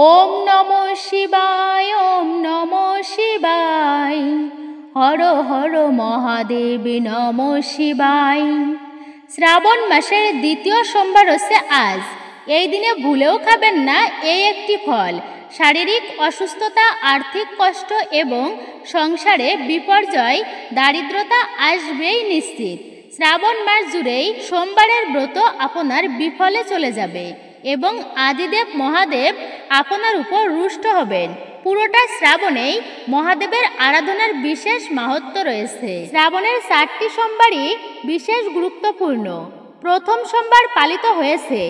ওম নমঃ শিবায়, ওম নমঃ শিবায়, হর হর মহাদেব নমঃ শিবায়। শ্রাবণ মাসের দ্বিতীয় সোমবার হচ্ছে আজ। এই দিনে ভুলেও খাবেন না এই একটি ফল। শারীরিক অসুস্থতা, আর্থিক কষ্ট এবং সংসারে বিপর্যয়, দারিদ্রতা আসবেই নিশ্চিত। শ্রাবণ মাস জুড়েই সোমবারের ব্রত আপনার বিফলে চলে যাবে এবং আদিদেব মহাদেব আপনার উপর রুষ্ট হবেন। পুরোটা শ্রাবণেই মহাদেবের আরাধনার বিশেষ মাহাত্ম্য রয়েছে। শ্রাবণের 4টি সোমবারই বিশেষ গুরুত্বপূর্ণ। প্রথম সোমবার পালিত হয়েছে,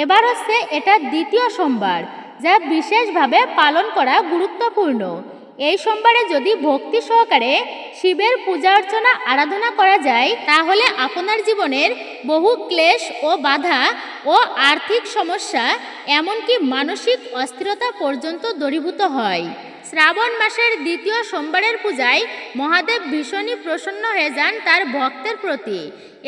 এবার হচ্ছে এটা দ্বিতীয় সোমবার, যা বিশেষভাবে পালন করা গুরুত্বপূর্ণ। এই সোমবারে যদি ভক্তি সহকারে শিবের পূজা অর্চনা আরাধনা করা যায়, তাহলে আপনার জীবনের বহু ক্লেশ ও বাধা ও আর্থিক সমস্যা, এমনকি মানসিক অস্থিরতা পর্যন্ত দূরীভূত হয়। শ্রাবণ মাসের দ্বিতীয় সোমবারের পূজায় মহাদেব ভীষণই প্রসন্ন হয়ে যান তার ভক্তের প্রতি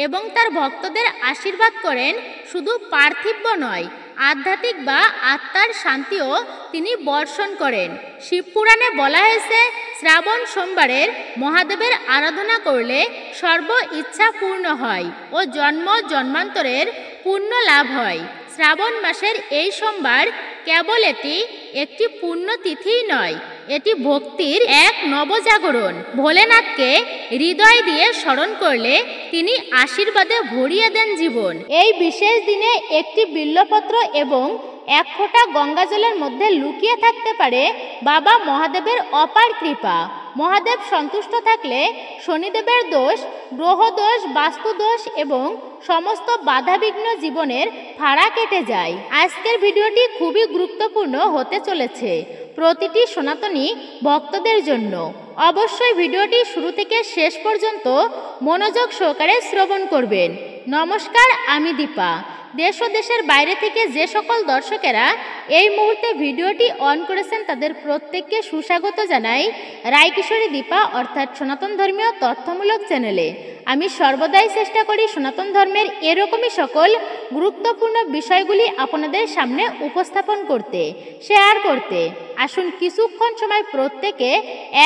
এবং তার ভক্তদের আশীর্বাদ করেন। শুধু পার্থিব নয়, আধ্যাত্মিক বা আত্মার শান্তিও তিনি বর্ষণ করেন। শিবপুরাণে বলা হয়েছে, শ্রাবণ সোমবারের মহাদেবের আরাধনা করলে সর্ব ইচ্ছা পূর্ণ হয় ও জন্ম জন্মান্তরের পুণ্য লাভ হয়। শ্রাবণ মাসের এই সোমবার কেবল এটি একটি পুণ্যতিথিই নয়, এটি ভক্তির এক নবজাগরণ। ভোলেনাথকে হৃদয় দিয়ে স্মরণ করলে তিনি আশীর্বাদে ভরিয়ে দেন জীবন। এই বিশেষ দিনে একটি বিল্বপত্র এবং 1 ফোঁটা গঙ্গাজলের মধ্যে লুকিয়ে থাকতে পারে বাবা মহাদেবের অপার কৃপা। মহাদেব সন্তুষ্ট থাকলে শনিদেবের দোষ, গ্রহদোষ, বাস্তুদোষ এবং সমস্ত বাধাবিঘ্ন জীবনের ফাড়া কেটে যায়। আজকের ভিডিওটি খুবই গুরুত্বপূর্ণ হতে চলেছে প্রতিটি সনাতনী ভক্তদের জন্য। অবশ্যই ভিডিওটি শুরু থেকে শেষ পর্যন্ত মনোযোগ সহকারে শ্রবণ করবেন। নমস্কার, আমি দীপা। দেশ ও দেশের বাইরে থেকে যে সকল দর্শকেরা এই মুহূর্তে ভিডিওটি অন করেছেন, তাদের প্রত্যেককে সুস্বাগত জানাই রায়কিশোরী দীপা অর্থাৎ সনাতন ধর্মীয় তথ্যমূলক চ্যানেলে। আমি সর্বদাই চেষ্টা করি সনাতন ধর্মের এরকমই সকল গুরুত্বপূর্ণ বিষয়গুলি আপনাদের সামনে উপস্থাপন করতে, শেয়ার করতে। আসুন কিছুক্ষণ সময় প্রত্যেকে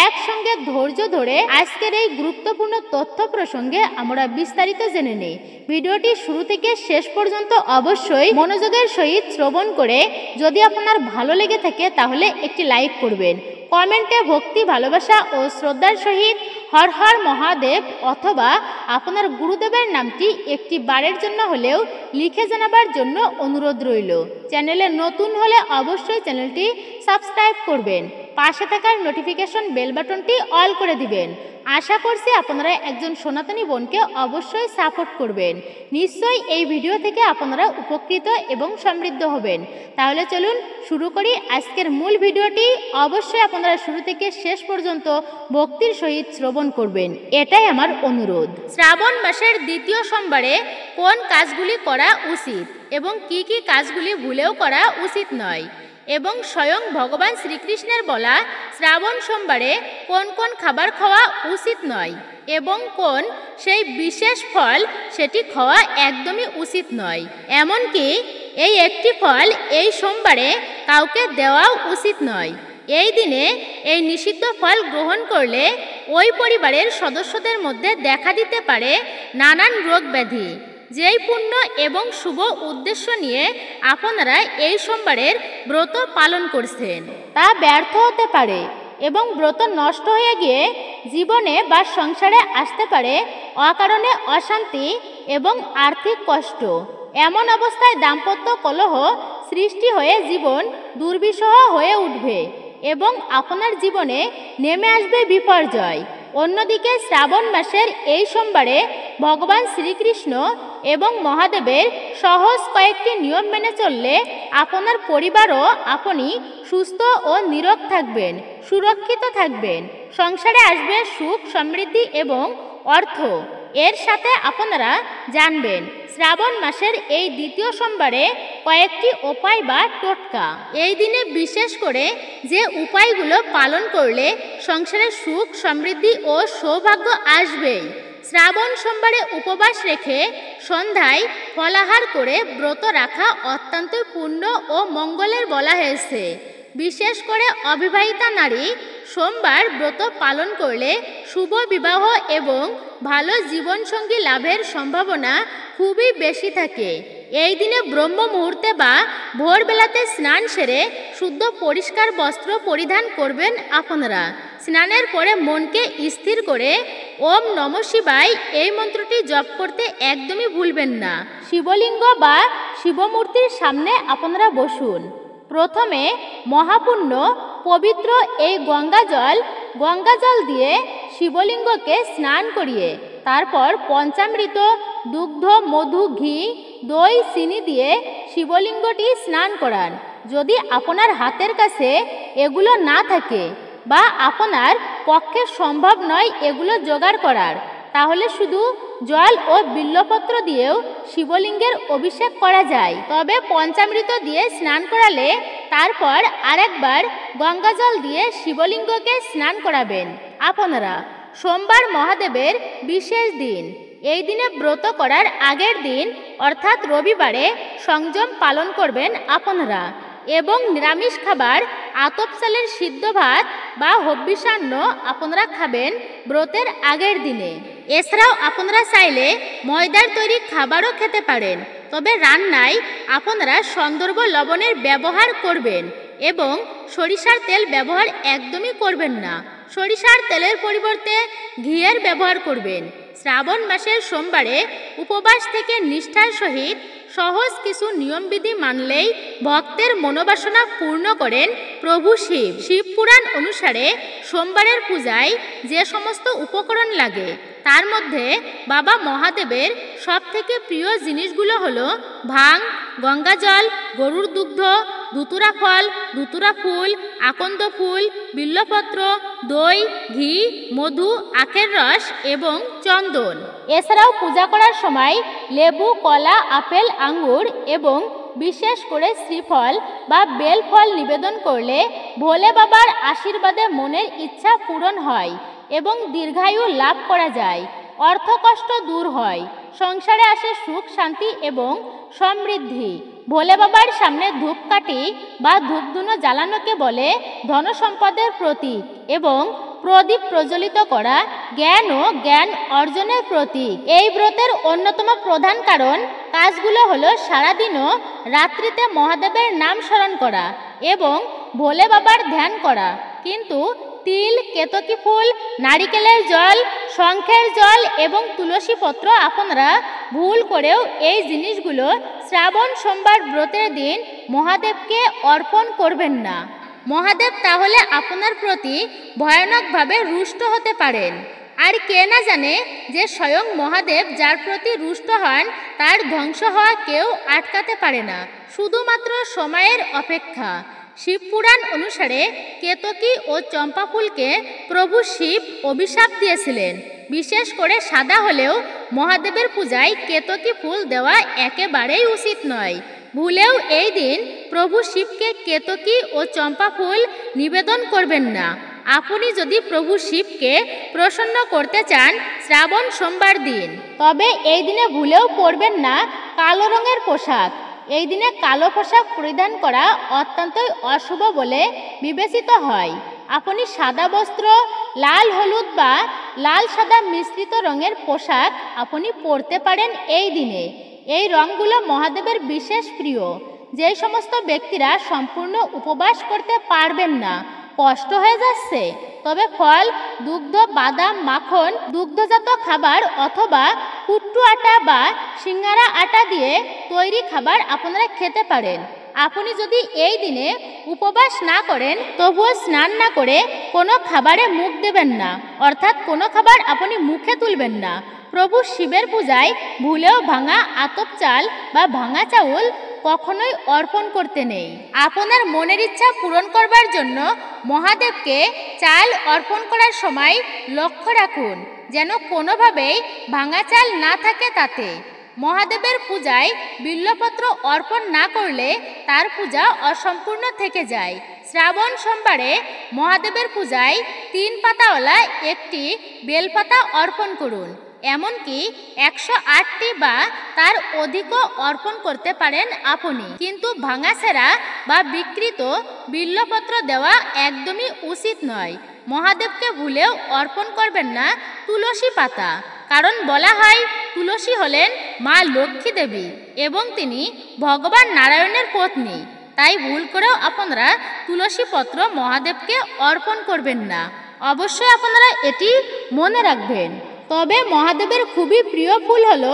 একসঙ্গে ধৈর্য ধরে আজকের এই গুরুত্বপূর্ণ তথ্য প্রসঙ্গে আমরা বিস্তারিত জেনে নিই। ভিডিওটি শুরু থেকে শেষ পর্যন্ত অবশ্যই মনোযোগের সহিত শ্রবণ করে যদি আপনার ভালো লেগে থাকে তাহলে একটি লাইক করবেন। কমেন্টে ভক্তি, ভালোবাসা ও শ্রদ্ধার সহিত হর হর মহাদেব অথবা আপনার গুরুদেবের নামটি একটি বারের জন্য হলেও লিখে জানাবার জন্য অনুরোধ রইল। চ্যানেলে নতুন হলে অবশ্যই চ্যানেলটি সাবস্ক্রাইব করবেন, পাশে থাকার নোটিফিকেশন বেল বাটনটি অল করে দিবেন। আশা করছি আপনারা একজন সনাতনী বোনকে অবশ্যই সাপোর্ট করবেন। নিশ্চয়ই এই ভিডিও থেকে আপনারা উপকৃত এবং সমৃদ্ধ হবেন। তাহলে চলুন শুরু করি আজকের মূল ভিডিওটি। অবশ্যই আপনারা শুরু থেকে শেষ পর্যন্ত ভক্তির সহিত শ্রবণ করবেন, এটাই আমার অনুরোধ। শ্রাবণ মাসের দ্বিতীয় সোমবারে কোন কাজগুলি করা উচিত এবং কি কি কাজগুলি ভুলেও করা উচিত নয়, এবং স্বয়ং ভগবান শ্রীকৃষ্ণের বলা শ্রাবণ সোমবারে কোন কোন খাবার খাওয়া উচিত নয় এবং কোন সেই বিশেষ ফল সেটি খাওয়া একদমই উচিত নয়। এমনকি এই একটি ফল এই সোমবারে কাউকে দেওয়াও উচিত নয়। এই দিনে এই নিষিদ্ধ ফল গ্রহণ করলে ওই পরিবারের সদস্যদের মধ্যে দেখা দিতে পারে নানান রোগ ব্যাধি। যেই পুণ্য এবং শুভ উদ্দেশ্য নিয়ে আপনারা এই সোমবারের ব্রত পালন করছেন তা ব্যর্থ হতে পারে এবং ব্রত নষ্ট হয়ে গিয়ে জীবনে বা সংসারে আসতে পারে অকারণে অশান্তি এবং আর্থিক কষ্ট। এমন অবস্থায় দাম্পত্য কলহ সৃষ্টি হয়ে জীবন দুর্বিষহ হয়ে উঠবে এবং আপনার জীবনে নেমে আসবে বিপর্যয়। অন্যদিকে শ্রাবণ মাসের এই সোমবারে ভগবান শ্রীকৃষ্ণ এবং মহাদেবের সহজ কয়েকটি নিয়ম মেনে চললে আপনার পরিবারও আপনি সুস্থ ও নিরোগ থাকবেন, সুরক্ষিত থাকবেন। সংসারে আসবে সুখ, সমৃদ্ধি এবং অর্থ। এর সাথে আপনারা জানবেন শ্রাবণ মাসের এই দ্বিতীয় সোমবারে কয়েকটি উপায় বা টোটকা। এই দিনে বিশেষ করে যে উপায়গুলো পালন করলে সংসারে সুখ, সমৃদ্ধি ও সৌভাগ্য আসবেই, শ্রাবণ সোমবারে উপবাস রেখে সন্ধ্যায় ফলাহার করে ব্রত রাখা অত্যন্ত পুণ্য ও মঙ্গলের বলা হয়েছে। বিশেষ করে অবিবাহিতা নারী সোমবার ব্রত পালন করলে শুভ বিবাহ এবং ভালো জীবনসঙ্গী লাভের সম্ভাবনা খুবই বেশি থাকে। এই দিনে ব্রহ্ম মুহূর্তে বা ভোরবেলাতে স্নান সেরে শুদ্ধ পরিষ্কার বস্ত্র পরিধান করবেন আপনারা। স্নানের পরে মনকে স্থির করে ওম নমঃ শিবায় এই মন্ত্রটি জপ করতে একদমই ভুলবেন না। শিবলিঙ্গ বা শিবমূর্তির সামনে আপনারা বসুন। প্রথমে মহাপুণ্য পবিত্র এই গঙ্গা জল দিয়ে শিবলিঙ্গকে স্নান করিয়ে তারপর পঞ্চামৃত, দুগ্ধ, মধু, ঘি, দই, চিনি দিয়ে শিবলিঙ্গটি স্নান করান। যদি আপনার হাতের কাছে এগুলো না থাকে বা আপনার পক্ষে সম্ভব নয় এগুলো জোগাড় করার, তাহলে শুধু জল ও বিল্বপত্র দিয়েও শিবলিঙ্গের অভিষেক করা যায়। তবে পঞ্চামৃত দিয়ে স্নান করালে তারপর আরেকবার গঙ্গা জল দিয়ে শিবলিঙ্গকে স্নান করাবেন আপনারা। সোমবার মহাদেবের বিশেষ দিন। এই দিনে ব্রত করার আগের দিন অর্থাৎ রবিবারে সংযম পালন করবেন আপনারা এবং নিরামিষ খাবার আতপ চালের সিদ্ধ ভাত বা হব্বিষান্ন আপনারা খাবেন ব্রতের আগের দিনে। এছাড়াও আপনারা চাইলে ময়দার তৈরি খাবারও খেতে পারেন, তবে রান্নায় আপনারা সন্দর্ভ লবণের ব্যবহার করবেন এবং সরিষার তেল ব্যবহার একদমই করবেন না। সরিষার তেলের পরিবর্তে ঘিয়ের ব্যবহার করবেন। শ্রাবণ মাসের সোমবারে উপবাস থেকে নিষ্ঠার সহিত সহজ কিছু নিয়মবিধি মানলেই ভক্তের মনোবাসনা পূর্ণ করেন প্রভু শিব। শিবপুরাণ অনুসারে সোমবারের পূজায় যে সমস্ত উপকরণ লাগে তার মধ্যে বাবা মহাদেবের সবথেকে প্রিয় জিনিসগুলো হলো ভাং, গঙ্গাজল, গরুর দুগ্ধ, ধুতুরা ফল, ধুতুরা ফুল, আকন্দ ফুল, বিল্বপত্র, দই, ঘি, মধু, আখের রস এবং চন্দন। এছাড়াও পূজা করার সময় লেবু, কলা, আপেল, আঙ্গুর এবং বিশেষ করে শ্রীফল বা বেল ফল নিবেদন করলে ভোলে বাবার আশীর্বাদে মনের ইচ্ছা পূরণ হয় এবং দীর্ঘায়ু লাভ করা যায়, অর্থকষ্ট দূর হয়, সংসারে আসে সুখ, শান্তি এবং সমৃদ্ধি। ভোলে বাবার সামনে ধূপকাঠি বা ধূপধুনো জ্বালানোকে বলে ধনসম্পদের প্রতীক এবং প্রদীপ প্রজ্বলিত করা জ্ঞান ও জ্ঞান অর্জনের প্রতীক। এই ব্রতের অন্যতম প্রধান কাজগুলো হলো সারাদিন ও রাত্রিতে মহাদেবের নাম স্মরণ করা এবং ভোলে বাবার ধ্যান করা। কিন্তু তিল, কেতকী ফুল, নারিকেলের জল, শঙ্খের জল এবং তুলসী পত্র আপনারা ভুল করেও এই জিনিসগুলো শ্রাবণ সোমবার ব্রতের দিন মহাদেবকে অর্পণ করবেন না। মহাদেব তাহলে আপনার প্রতি ভয়ানকভাবে রুষ্ট হতে পারেন। আর কে না জানে যে স্বয়ং মহাদেব যার প্রতি রুষ্ট হন তার ধ্বংস হওয়া কেউ আটকাতে পারে না, শুধুমাত্র সময়ের অপেক্ষা। শিবপুরাণ অনুসারে কেতকী ও চম্পা ফুলকে প্রভু শিব অভিশাপ দিয়েছিলেন। বিশেষ করে সাদা হলেও মহাদেবের পূজায় কেতকী ফুল দেওয়া একেবারেই উচিত নয়। ভুলেও এই দিন প্রভু শিবকে কেতকী ও চম্পা ফুল নিবেদন করবেন না। আপনি যদি প্রভু শিবকে প্রসন্ন করতে চান শ্রাবণ সোমবার দিন, তবে এই দিনে ভুলেও পরবেন না কালো রঙের পোশাক। এই দিনে কালো পোশাক পরিধান করা অত্যন্তই অশুভ বলে বিবেচিত হয়। আপনি সাদা বস্ত্র, লাল হলুদ বা লাল সাদা মিশ্রিত রঙের পোশাক আপনি পরতে পারেন এই দিনে। এই রঙগুলো মহাদেবের বিশেষ প্রিয়। যে সমস্ত ব্যক্তিরা সম্পূর্ণ উপবাস করতে পারবেন না, কষ্ট হয়ে যাচ্ছে, তবে ফল, দুগ্ধ, বাদাম, মাখন, দুগ্ধজাত খাবার অথবা কুট্টু আটা বা সিঙ্গারা আটা দিয়ে তৈরি খাবার আপনারা খেতে পারেন। আপনি যদি এই দিনে উপবাস না করেন তবুও স্নান না করে কোনো খাবারে মুখ দেবেন না, অর্থাৎ কোনো খাবার আপনি মুখে তুলবেন না। প্রভু শিবের পূজায় ভুলেও ভাঙা আতপ চাল বা ভাঙা চাউল কখনোই অর্পণ করতে নেই। আপনার মনের ইচ্ছা পূরণ করবার জন্য মহাদেবকে চাল অর্পণ করার সময় লক্ষ্য রাখুন যেন কোনোভাবেই ভাঙা চাল না থাকে তাতে। মহাদেবের পূজায় বিল্বপত্র অর্পণ না করলে তার পূজা অসম্পূর্ণ থেকে যায়। শ্রাবণ সোমবারে মহাদেবের পূজায় 3 পাতাওয়ালা একটি বেলপাতা অর্পণ করুন। এমনকি 108টি বা তার অধিকও অর্পণ করতে পারেন আপনি। কিন্তু ভাঙাছেঁড়া বা বিকৃত বিল্বপত্র দেওয়া একদমই উচিত নয়। মহাদেবকে ভুলেও অর্পণ করবেন না তুলসী পাতা, কারণ বলা হয় তুলসী হলেন মা লক্ষ্মী দেবী এবং তিনি ভগবান নারায়ণের পত্নী। তাই ভুল করেও আপনারা তুলসী পত্র মহাদেবকে অর্পণ করবেন না। অবশ্যই আপনারা এটি মনে রাখবেন। তবে মহাদেবের খুবই প্রিয় ফুল হলো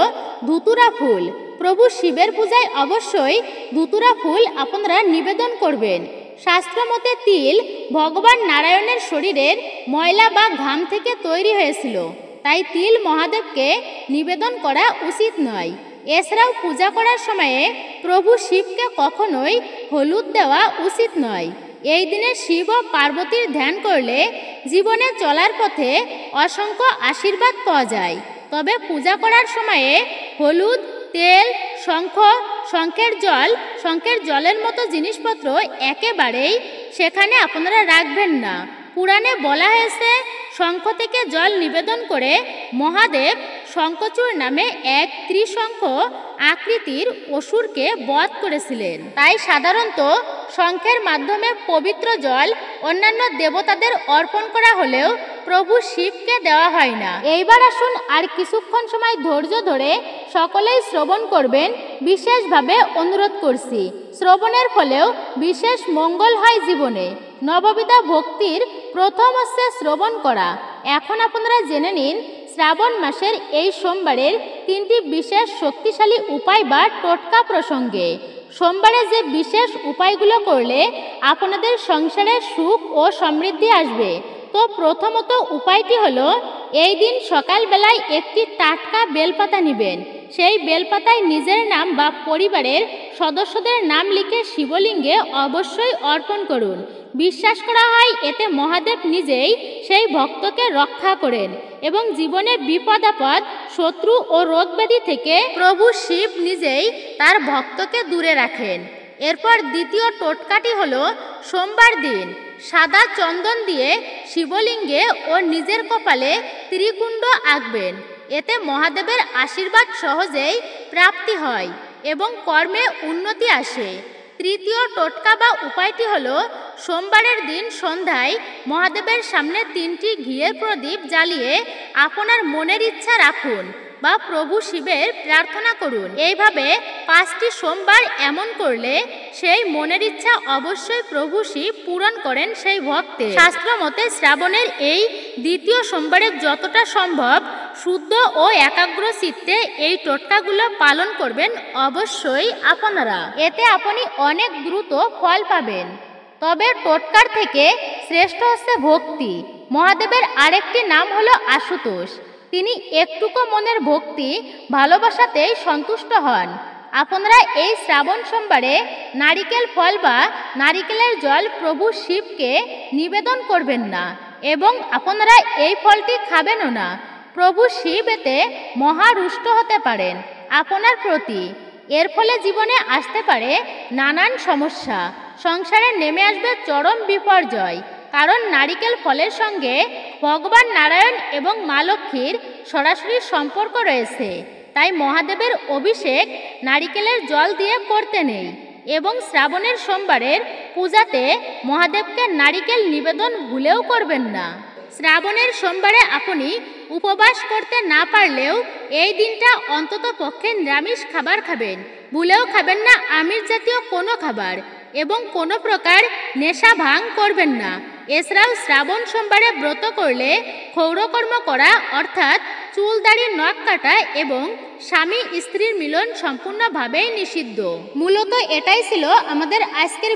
ধুতুরা ফুল। প্রভু শিবের পূজায় অবশ্যই ধুতুরা ফুল আপনারা নিবেদন করবেন। শাস্ত্রমতে তিল ভগবান নারায়ণের শরীরের ময়লা বা ঘাম থেকে তৈরি হয়েছিল, তাই তিল মহাদেবকে নিবেদন করা উচিত নয়। এছাড়াও পূজা করার সময়ে প্রভু শিবকে কখনোই হলুদ দেওয়া উচিত নয়। এই দিনে শিব ও পার্বতীর ধ্যান করলে জীবনে চলার পথে অসংখ্য আশীর্বাদ পাওয়া যায়। তবে পূজা করার সময়ে হলুদ, তেল, শঙ্খের জলের মতো জিনিসপত্র একেবারেই সেখানে আপনারা রাখবেন না। পুরাণে বলা হয়েছে শঙ্খ থেকে জল নিবেদন করে মহাদেব শঙ্খচূড় নামে এক ত্রিশঙ্খ আকৃতির অসুরকে বধ করেছিলেন। তাই সাধারণত শঙ্খের মাধ্যমে পবিত্র জল অন্যান্য দেবতাদের অর্পণ করা হলেও প্রভু শিবকে দেওয়া হয় না। এইবার আসুন আর কিছুক্ষণ সময় ধৈর্য ধরে সকলেই শ্রবণ করবেন, বিশেষভাবে অনুরোধ করছি। শ্রবণের ফলেও বিশেষ মঙ্গল হয় জীবনে। নববিধা ভক্তির প্রথম হচ্ছে শ্রবণ করা। এখন আপনারা জেনে নিন শ্রাবণ মাসের এই সোমবারের 3টি বিশেষ শক্তিশালী উপায় বা টোটকা প্রসঙ্গে। সোমবারে যে বিশেষ উপায়গুলো করলে আপনাদের সংসারে সুখ ও সমৃদ্ধি আসবে। তো প্রথমত উপায়টি হলো, এই দিন সকালবেলায় একটি টাটকা বেলপাতা নেবেন। সেই বেলপাতায় নিজের নাম বা পরিবারের সদস্যদের নাম লিখে শিবলিঙ্গে অবশ্যই অর্পণ করুন। বিশ্বাস করা হয় এতে মহাদেব নিজেই সেই ভক্তকে রক্ষা করেন এবং জীবনে বিপদ আপদ, শত্রু ও রোগব্যাধি থেকে প্রভু শিব নিজেই তার ভক্তকে দূরে রাখেন। এরপর দ্বিতীয় টোটকাটি হলো, সোমবার দিন সাদা চন্দন দিয়ে শিবলিঙ্গে ও নিজের কপালে ত্রিকুণ্ড আঁকবেন। এতে মহাদেবের আশীর্বাদ সহজেই প্রাপ্তি হয় এবং কর্মে উন্নতি আসে। তৃতীয় টোটকা বা উপায়টি হলো, সোমবারের দিন সন্ধ্যায় মহাদেবের সামনে 3টি ঘিয়ের প্রদীপ জ্বালিয়ে আপনার মনের ইচ্ছা রাখুন বা প্রভু শিবের প্রার্থনা করুন। এইভাবে 5টি সোমবার এমন করলে সেই মনের ইচ্ছা অবশ্যই প্রভু শিব পূরণ করেন সেই ভক্তের। শাস্ত্র মতে শ্রাবণের এই দ্বিতীয় সোমবারে যতটা সম্ভব শুদ্ধ ও একাগ্র চিত্তে এই টোটকাগুলো পালন করবেন অবশ্যই আপনারা। এতে আপনি অনেক দ্রুত ফল পাবেন। তবে টোটকার থেকে শ্রেষ্ঠ হচ্ছে ভক্তি। মহাদেবের আরেকটি নাম হলো আশুতোষ। তিনি একটুকু মনের ভক্তি ভালোবাসাতেই সন্তুষ্ট হন। আপনারা এই শ্রাবণ সোমবারে নারিকেল ফল বা নারিকেলের জল প্রভু শিবকে নিবেদন করবেন না এবং আপনারা এই ফলটি খাবেনও না। প্রভু শিব এতে মহারুষ্ট হতে পারেন আপনার প্রতি। এর ফলে জীবনে আসতে পারে নানান সমস্যা, সংসারে নেমে আসবে চরম বিপর্যয়। কারণ নারিকেল ফলের সঙ্গে ভগবান নারায়ণ এবং মা লক্ষ্মীর সরাসরি সম্পর্ক রয়েছে। তাই মহাদেবের অভিষেক নারিকেলের জল দিয়ে করতে নেই এবং শ্রাবণের সোমবারের পূজাতে মহাদেবকে নারিকেল নিবেদন ভুলেও করবেন না। শ্রাবণের সোমবারে আপনি উপবাস করতে না পারলেও এই দিনটা অন্তত পক্ষে নিরামিষ খাবার খাবেন। ভুলেও খাবেন না আমিষ জাতীয় কোনো খাবার এবং কোনো প্রকার নেশা ভাঙ করবেন না। এছাড়াও শ্রাবণ সোমবারে ব্রত করলে ক্ষৌরকর্ম করা অর্থাৎ চুল দাড়ি নখ কাটা এবং স্বামী স্ত্রীর মিলন সম্পূর্ণভাবেই নিষিদ্ধ। মূলত এটাই ছিল আমাদের আজকের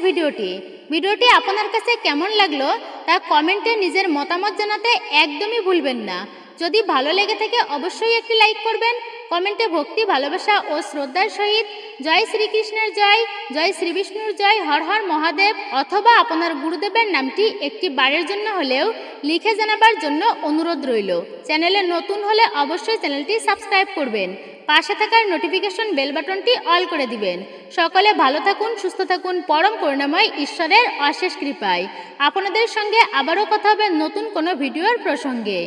ভিডিওটি আপনার কাছে কেমন লাগলো তা কমেন্টে নিজের মতামত জানাতে একদমই ভুলবেন না। যদি ভালো লেগে থাকে অবশ্যই একটি লাইক করবেন। কমেন্টে ভক্তি, ভালোবাসা ও শ্রদ্ধার সহিত জয় শ্রীকৃষ্ণের জয়, জয় শ্রী বিষ্ণুর জয়, হর হর মহাদেব অথবা আপনার গুরুদেবের নামটি একটি বারের জন্য হলেও লিখে জানাবার জন্য অনুরোধ রইল। চ্যানেলে নতুন হলে অবশ্যই চ্যানেলটি সাবস্ক্রাইব করবেন। পাশে থাকার নোটিফিকেশন বেল বাটনটি অল করে দিবেন। সকলে ভালো থাকুন, সুস্থ থাকুন, পরম করুণাময় ঈশ্বরের অশেষ কৃপায়। আপনাদের সঙ্গে আবারও কথা হবে নতুন কোনো ভিডিওর প্রসঙ্গে।